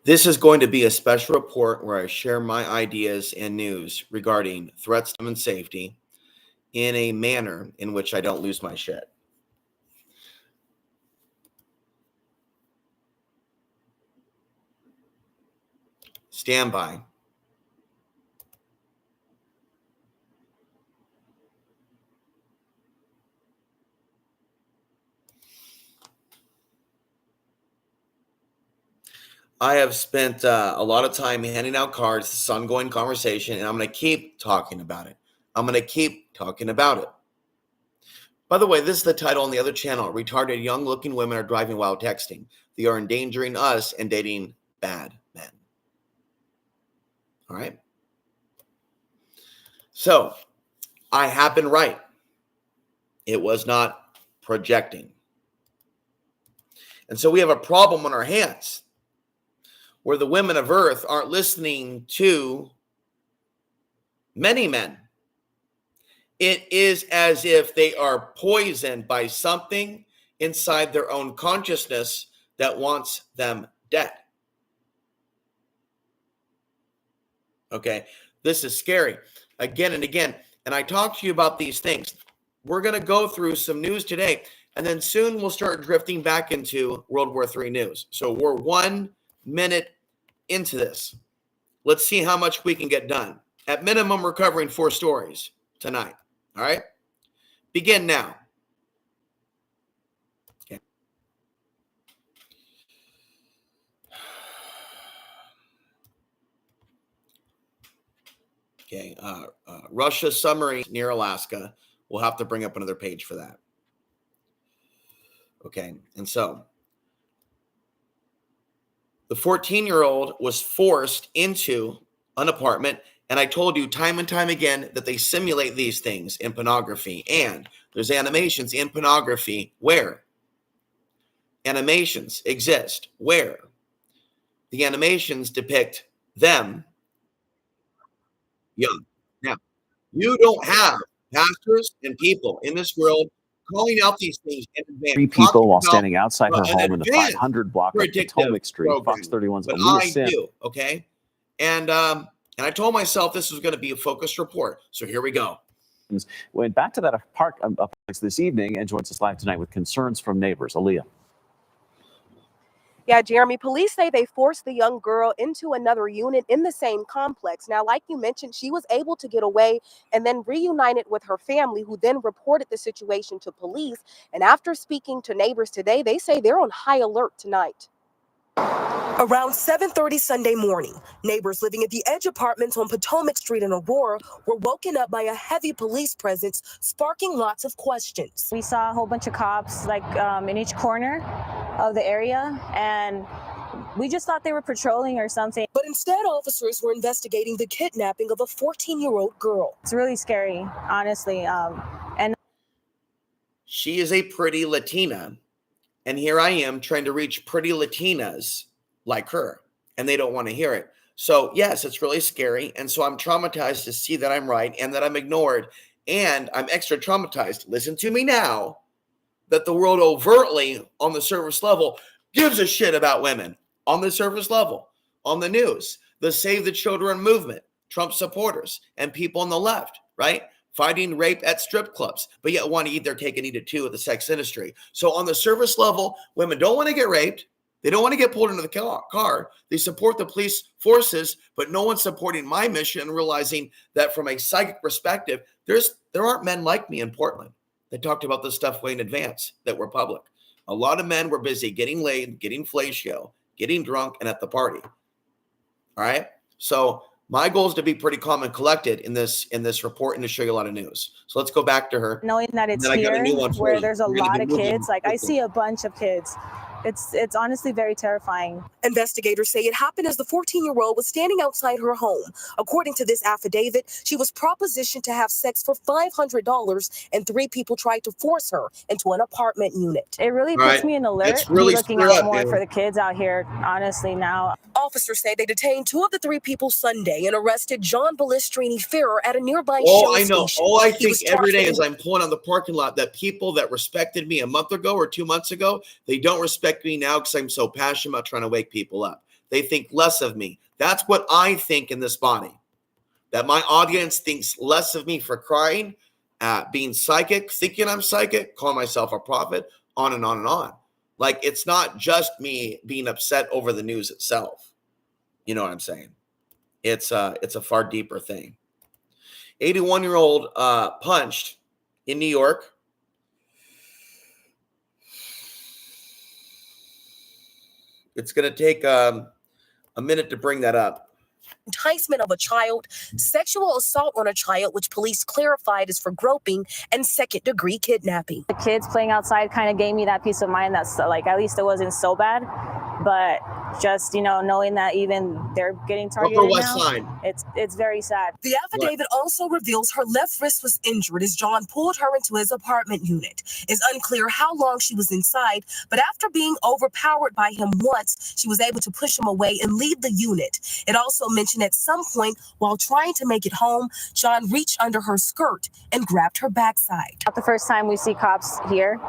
This is going to be a special report where I share my ideas and news regarding threats to human safety in a manner in which I don't lose my shit. Stand by. I have spent a lot of time handing out cards, this ongoing conversation, and I'm going to keep talking about it. I'm going to keep talking about it. By the way, this is the title on the other channel. Retarded young-looking women are driving while texting. They are endangering us and dating bad men. All right? So, I have been right. It was not projecting. And so we have a problem on our hands where the women of Earth aren't listening to many men. It is as if they are poisoned by something inside their own consciousness that wants them dead. Okay, this is scary again and again. And I talk to you about these things. We're going to go through some news today, and then soon we'll start drifting back into World War III news. So we're 1 minute into this. Let's see how much we can get done. At minimum, we're covering 4 stories tonight. All right? Begin now. Okay. Okay. Russia submarine near Alaska. We'll have to bring up another page for that. Okay. And so the 14-year-old was forced into an apartment. And I told you time and time again that they simulate these things in pornography. And there's animations in pornography where animations exist, where the animations depict them young. Now, you don't have pastors and people in this world calling out these things in advance. 3 people while standing outside her home in the 500 block of Potomac Street. Fox 31's Aaliyah Sim. Okay? And I told myself this was going to be a focused report. So here we go. Went back to that park this evening and joins us live tonight with concerns from neighbors. Aaliyah. Yeah, Jeremy, police say they forced the young girl into another unit in the same complex. Now, like you mentioned, she was able to get away and then reunited with her family, who then reported the situation to police. And after speaking to neighbors today, they say they're on high alert tonight. Around 7:30 Sunday morning, neighbors living at the Edge Apartments on Potomac Street in Aurora were woken up by a heavy police presence, sparking lots of questions. We saw a whole bunch of cops in each corner of the area, and we just thought they were patrolling or something. But instead, officers were investigating the kidnapping of a 14-year-old girl. It's really scary, honestly. And she is a pretty Latina, and here I am trying to reach pretty Latinas like her, and they don't want to hear it. So yes, it's really scary. And so I'm traumatized to see that I'm right and that I'm ignored, and I'm extra traumatized. Listen to me now, that the world overtly on the surface level gives a shit about women on the surface level, on the news, the Save the Children movement, Trump supporters, and people on the left, right? Fighting rape at strip clubs, but yet want to eat their cake and eat it too at the sex industry. So on the surface level, women don't want to get raped. They don't want to get pulled into the car. They support the police forces, but no one's supporting my mission and realizing that from a psychic perspective, there aren't men like me in Portland that talked about this stuff way in advance that were public. A lot of men were busy getting laid, getting fellatio, getting drunk, and at the party. All right? So my goal is to be pretty calm and collected in this report and to show you a lot of news. So let's go back to her. Knowing that it's here where there's a lot of kids, like I see a bunch of kids It's honestly very terrifying. Investigators say it happened as the 14-year-old was standing outside her home. According to this affidavit, she was propositioned to have sex for $500, and 3 people tried to force her into an apartment unit. It really Right. puts me in alert It's to really be looking screwed out up, more dude. for the kids out here, honestly, now. Officers say they detained 2 of the 3 people Sunday and arrested John Ballistrini Ferrer at a nearby Oh, Shell I know. station. All I He think was every charged day with as I'm pulling on the parking lot that people that respected me a month ago or 2 months ago, they don't respect me now because I'm so passionate about trying to wake people up. They think less of me. That's what I think in this body. That my audience thinks less of me for crying, being psychic, thinking I'm psychic, calling myself a prophet, on and on and on. Like, it's not just me being upset over the news itself. You know what I'm saying? It's a far deeper thing. 81-year-old punched in New York. It's going to take a minute to bring that up. enticement of a child, sexual assault on a child, which police clarified is for groping, and second-degree kidnapping. The kids playing outside kind of gave me that peace of mind that's like, at least it wasn't so bad. But just, knowing that even they're getting targeted Upper West now, Side. it's very sad. The affidavit also reveals her left wrist was injured as John pulled her into his apartment unit. It's unclear how long she was inside, but after being overpowered by him once, she was able to push him away and leave the unit. It also mentioned at some point, while trying to make it home, John reached under her skirt and grabbed her backside. Not the first time we see cops here,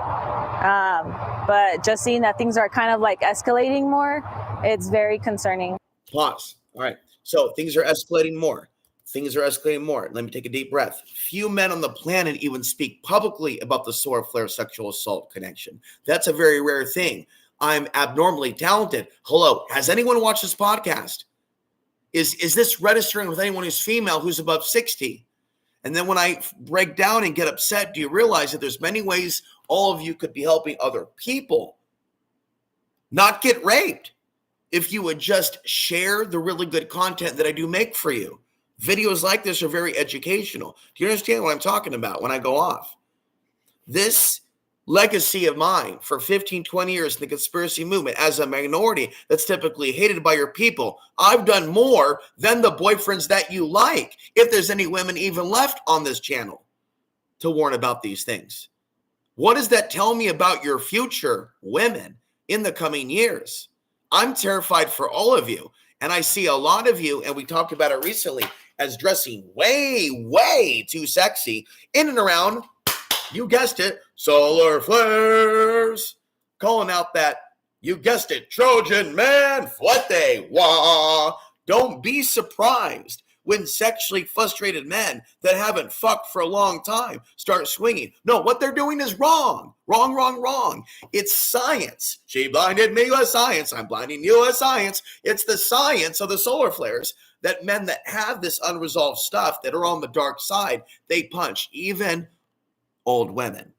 but just seeing that things are kind of like escalating more, it's very concerning. Pause. All right. So things are escalating more. Things are escalating more. Let me take a deep breath. Few men on the planet even speak publicly about the solar flare sexual assault connection. That's a very rare thing. I'm abnormally talented. Hello. Has anyone watched this podcast? Is this registering with anyone who's female who's above 60? And then when I break down and get upset, do you realize that there's many ways all of you could be helping other people not get raped if you would just share the really good content that I do make for you? Videos like this are very educational. Do you understand what I'm talking about when I go off? This legacy of mine for 15, 20 years in the conspiracy movement as a minority that's typically hated by your people, I've done more than the boyfriends that you like, if there's any women even left on this channel to warn about these things. What does that tell me about your future women in the coming years? I'm terrified for all of you. And I see a lot of you, and we talked about it recently, as dressing way, way too sexy in and around, you guessed it, solar flares. Calling out that, you guessed it, Trojan man, what they want. Don't be surprised when sexually frustrated men that haven't fucked for a long time start swinging. No, what they're doing is wrong. Wrong, wrong, wrong. It's science. She blinded me with science. I'm blinding you with science. It's the science of the solar flares that men that have this unresolved stuff that are on the dark side, they punch, even old women.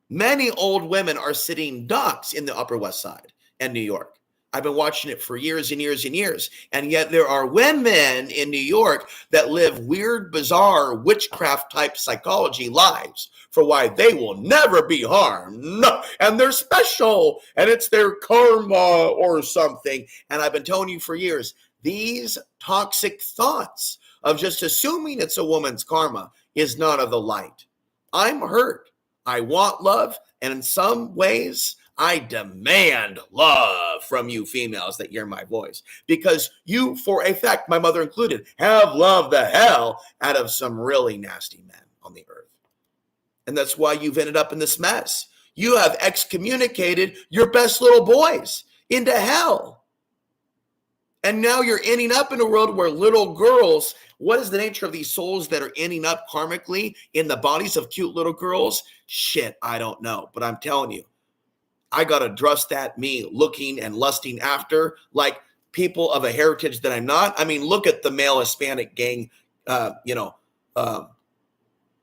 Many old women are sitting ducks in the Upper West Side and New York. I've been watching it for years and years and years. And yet there are women in New York that live weird, bizarre, witchcraft type psychology lives for why they will never be harmed. No. And they're special and it's their karma or something. And I've been telling you for years, these toxic thoughts of just assuming it's a woman's karma is not of the light. I'm hurt. I want love. And in some ways, I demand love from you females that hear my voice, because you, for a fact, my mother included, have loved the hell out of some really nasty men on the earth. And that's why you've ended up in this mess. You have excommunicated your best little boys into hell. And now you're ending up in a world where little girls, what is the nature of these souls that are ending up karmically in the bodies of cute little girls? Shit, I don't know. But I'm telling you, I got to trust that me looking and lusting after like people of a heritage that I'm not. I mean, look at the male Hispanic gang,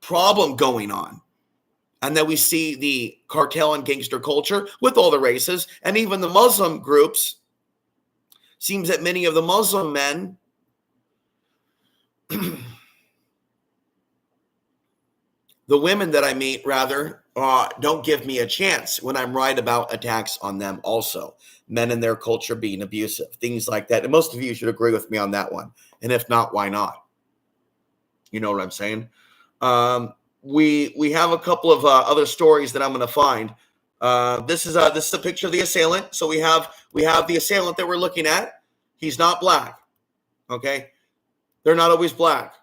problem going on. And then we see the cartel and gangster culture with all the races and even the Muslim groups. Seems that many of the Muslim men the women that I meet, rather, don't give me a chance when I'm right about attacks on them also. Men in their culture being abusive, things like that. And most of you should agree with me on that one. And if not, why not? You know what I'm saying? We have a couple of other stories that I'm going to find. This is a picture of the assailant. So we have the assailant that we're looking at. He's not black. Okay, they're not always black.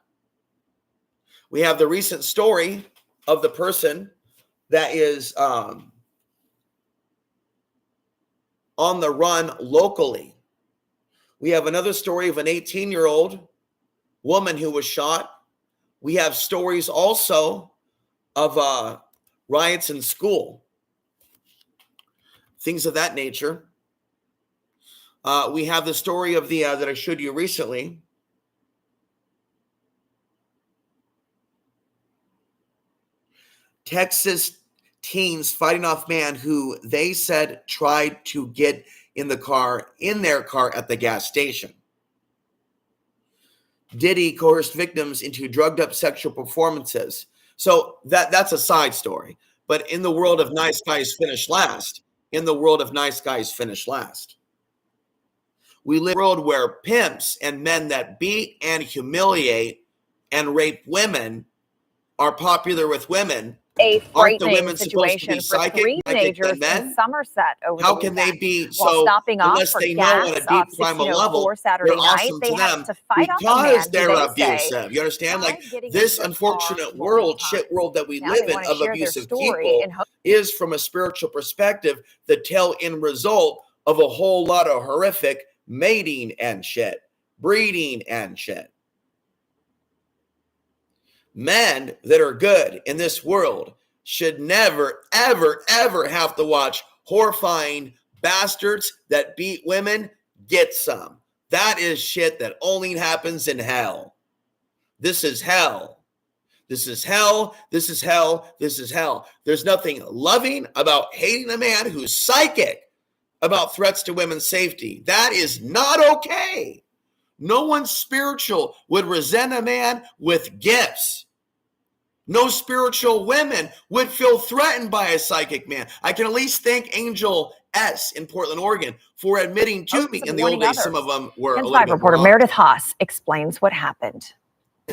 We have the recent story of the person that is on the run locally. We have another story of an 18-year-old woman who was shot. We have stories also of riots in school, things of that nature. We have the story of the that I showed you recently. Texas teens fighting off man who they said tried to get in their car at the gas station. Diddy coerced victims into drugged up sexual performances. So that's a side story. But in the world of nice guys finish last. We live in a world where pimps and men that beat and humiliate and rape women are popular with women. A Aren't the frightening women supposed to be situation for psychic three like teenagers the men? in Somerset over How the can weekend. they be While so, stopping off unless for they know gas on a deep off primal level, 1604 Saturday they're night, awesome they to had them to fight off a man because who they're they say abusive. You understand? Like tried getting this into their car unfortunate multiple world, shit times. world that we Now live they in want to of share their abusive story people and hope is, from a spiritual perspective, the tail end result of a whole lot of horrific mating and shit, breeding and shit. Men that are good in this world should never, ever, ever have to watch horrifying bastards that beat women get some. That is shit that only happens in hell. This is hell. This is hell. This is hell. This is hell. There's nothing loving about hating a man who's psychic about threats to women's safety. That is not okay. No one spiritual would resent a man with gifts. No spiritual women would feel threatened by a psychic man. I can at least thank Angel S. in Portland, Oregon, for admitting to me in the old days some of them were a little bit reporter more Meredith Haas explains what happened.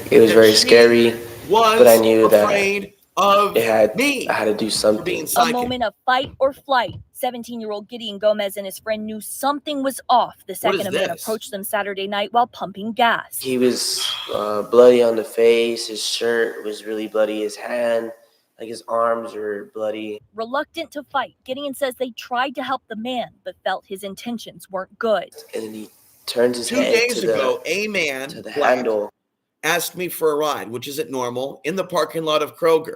It was very scary, but I knew that afraid of me. I had to do For something. being A psychic. moment of fight or flight. 17-year-old Gideon Gomez and his friend knew something was off the second a man this? approached them Saturday night while pumping gas. He was bloody on the face. His shirt was really bloody. His hand, like his arms were bloody. Reluctant to fight, Gideon says they tried to help the man, but felt his intentions weren't good. And then he turns his 2 head days to ago, a man the black, handle. asked me for a ride, which isn't normal, in the parking lot of Kroger.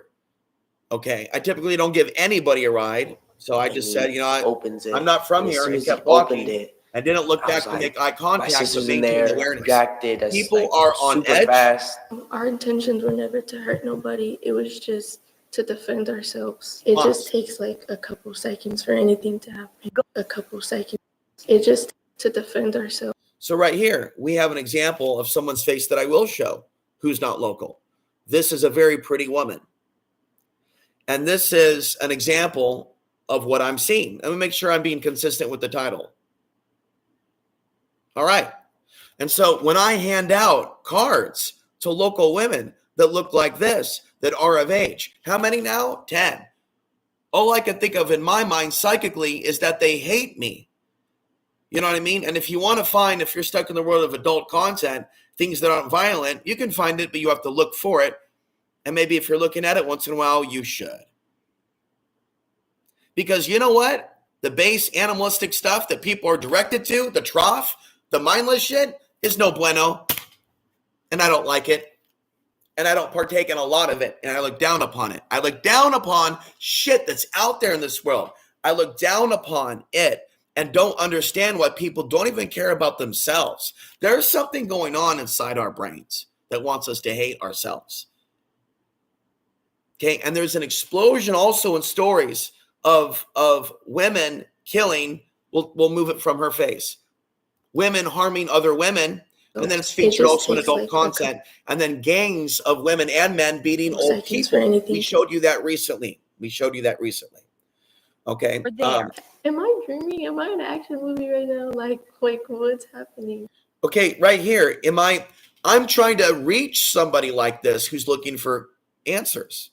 Okay, I typically don't give anybody a ride, so I just said, opens it. I'm not from And as here, soon and as he kept walking. opened it, I didn't look I back was to like, make eye my contact to sister's in maintain there, awareness. reacted. As, People like, are on super edge. fast. Our intentions were never to hurt nobody. It was just to defend ourselves. It just takes like a couple seconds for anything to happen. A couple seconds. It just to defend ourselves. So right here, we have an example of someone's face that I will show who's not local. This is a very pretty woman. And this is an example of what I'm seeing. Let me make sure I'm being consistent with the title. All right. And so when I hand out cards to local women that look like this, that are of age, how many now? 10. All I can think of in my mind psychically is that they hate me. You know what I mean? And if you want to find, if you're stuck in the world of adult content, things that aren't violent, you can find it, but you have to look for it. And maybe if you're looking at it once in a while, you should. Because you know what? The base animalistic stuff that people are directed to, the trough, the mindless shit, is no bueno. And I don't like it. And I don't partake in a lot of it. And I look down upon it. I look down upon shit that's out there in this world. I look down upon it and don't understand why people don't even care about themselves. There's something going on inside our brains that wants us to hate ourselves. Okay, and there's an explosion also in stories of women killing, we'll move it from her face, women harming other women And then it's It featured just also in takes adult like a content. And then gangs of women and men beating couple old seconds for people. anything. We showed you that recently. Okay. We're there. Am I dreaming? Am I in an action movie right now? Like what's happening? Okay, right here. I'm trying to reach somebody like this who's looking for answers.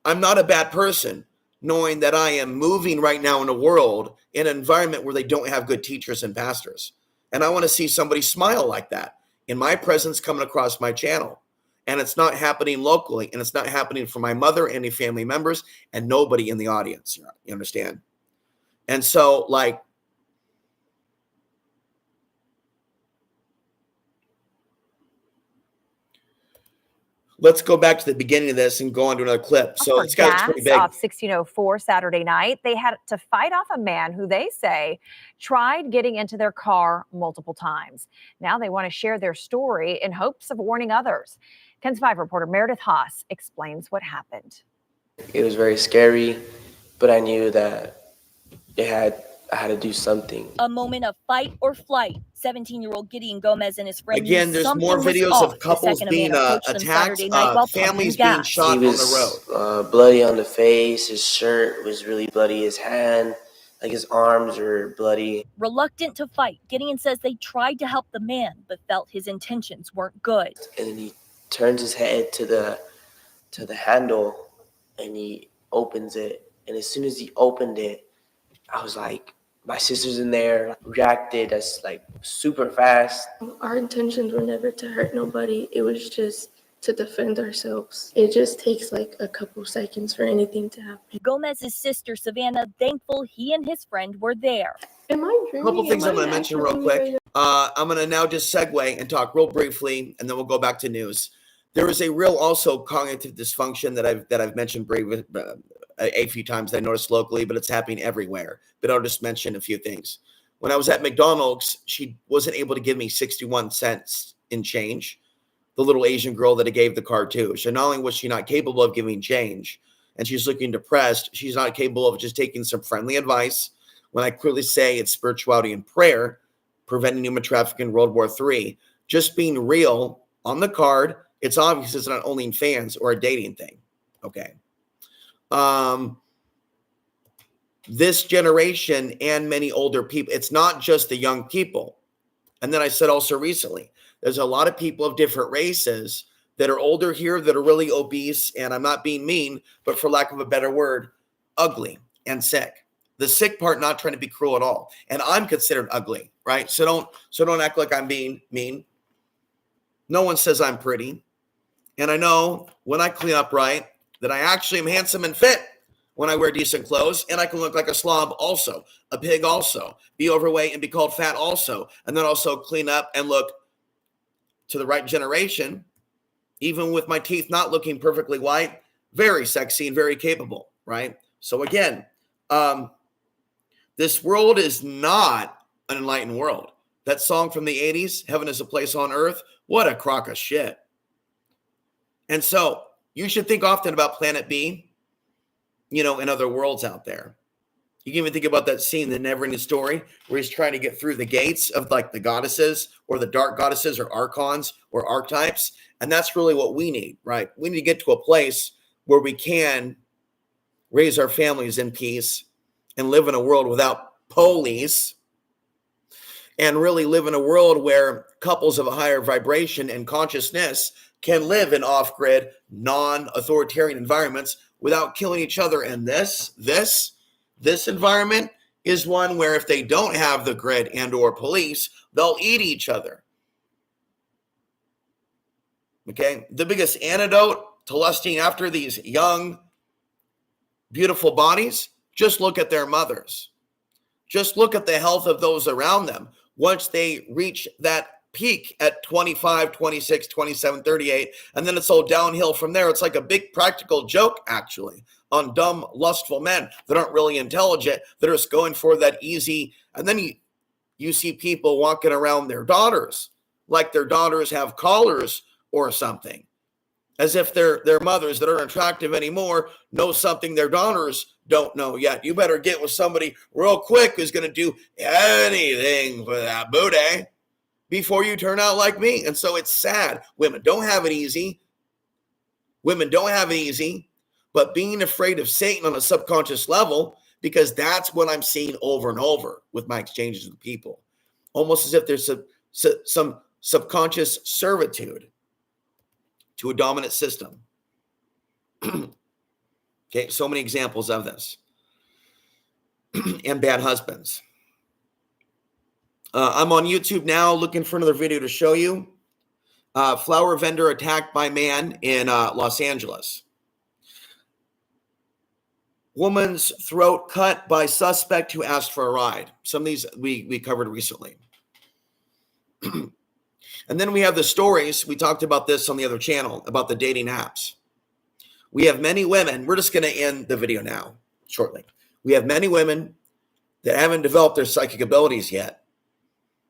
I'm not a bad person, knowing that I am moving right now in a world, in an environment where they don't have good teachers and pastors. And I want to see somebody smile like that in my presence coming across my channel. And it's not happening locally, and it's not happening for my mother, any family members, and nobody in the audience. You understand? And so, like, let's go back to the beginning of this and go on to another clip. So it's pretty big. Off 1604 Saturday night, they had to fight off a man who they say tried getting into their car multiple times. Now they want to share their story in hopes of warning others. KENS 5 reporter Meredith Haas explains what happened. It was very scary, but I knew that I had to do something. A moment of fight or flight. 17-year-old Gideon Gomez and his friend. Again, there's more videos of couples being attacked, families being shot on the road. Bloody on the face. His shirt was really bloody. His hand, like his arms were bloody. Reluctant to fight, Gideon says they tried to help the man, but felt his intentions weren't good. And then he turns his head to the handle, and he opens it. And as soon as he opened it, I was like, my sister's in there, reacted as like super fast. Our intentions were never to hurt nobody. It was just to defend ourselves. It just takes like a couple seconds for anything to happen. Gomez's sister, Savannah, thankful he and his friend were there. Am I dreaming? A couple things I'm going to mention real quick. I'm going to now just segue and talk real briefly, and then we'll go back to news. There is a real also cognitive dysfunction that I've mentioned a few times that I noticed locally, but it's happening everywhere. But I'll just mention a few things. When I was at McDonald's, she wasn't able to give me 61 cents in change. The little Asian girl that I gave the card to. So not only was she not capable of giving change, and she's looking depressed, she's not capable of just taking some friendly advice. When I clearly say it's spirituality and prayer, preventing human trafficking in World War III, just being real on the card, it's obvious it's not OnlyFans or a dating thing. Okay. This generation and many older people, it's not just the young people. And then I said also recently, there's a lot of people of different races that are older here that are really obese, and I'm not being mean, but for lack of a better word, ugly and sick. The sick part, not trying to be cruel at all. And I'm considered ugly, right? So don't act like I'm being mean. No one says I'm pretty. And I know when I clean up right, that I actually am handsome and fit when I wear decent clothes, and I can look like a slob also, a pig also, be overweight and be called fat also, and then also clean up and look to the right generation, even with my teeth not looking perfectly white, very sexy and very capable, right? So again, this world is not an enlightened world. That song from the 80s, Heaven is a Place on Earth, what a crock of shit. And so you should think often about Planet B, in other worlds out there. You can even think about that scene, the Never-Ending Story, where he's trying to get through the gates of like the goddesses or the dark goddesses or archons or archetypes. And that's really what we need, right? We need to get to a place where we can raise our families in peace and live in a world without police, and really live in a world where couples of a higher vibration and consciousness can live in off-grid, non-authoritarian environments without killing each other. And this environment is one where if they don't have the grid and or police, they'll eat each other. Okay? The biggest antidote to lusting after these young, beautiful bodies, just look at their mothers. Just look at the health of those around them. Once they reach that peak at 25, 26, 27, 38, and then it's all downhill from there. It's like a big practical joke, actually, on dumb, lustful men that aren't really intelligent, that are just going for that easy. And then you see people walking around their daughters like their daughters have collars or something, as if their mothers that aren't attractive anymore know something their daughters don't know yet. You better get with somebody real quick who's going to do anything for that booty. before you turn out like me. And so it's sad. Women don't have it easy. Women don't have it easy, but being afraid of Satan on a subconscious level, because that's what I'm seeing over and over with my exchanges with people, almost as if there's some subconscious servitude to a dominant system. Okay, so many examples of this. And bad husbands. I'm on YouTube now looking for another video to show you. Flower vendor attacked by man in Los Angeles. Woman's throat cut by suspect who asked for a ride. Some of these we covered recently. And then we have the stories. We talked about this on the other channel about the dating apps. We have many women. We're just going to end the video now shortly. We have many women that haven't developed their psychic abilities yet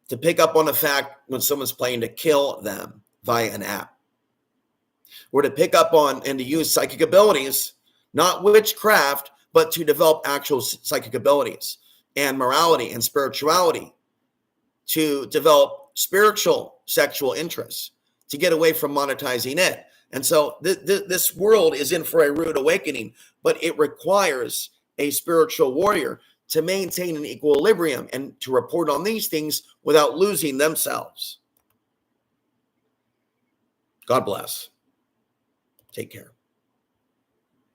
to pick up on the fact when someone's planning to kill them via an app. Or to pick up on and to use psychic abilities, not witchcraft, but to develop actual psychic abilities and morality and spirituality, to develop spiritual sexual interests, to get away from monetizing it. And so this world is in for a rude awakening, but it requires a spiritual warrior to maintain an equilibrium and to report on these things without losing themselves. God bless. Take care.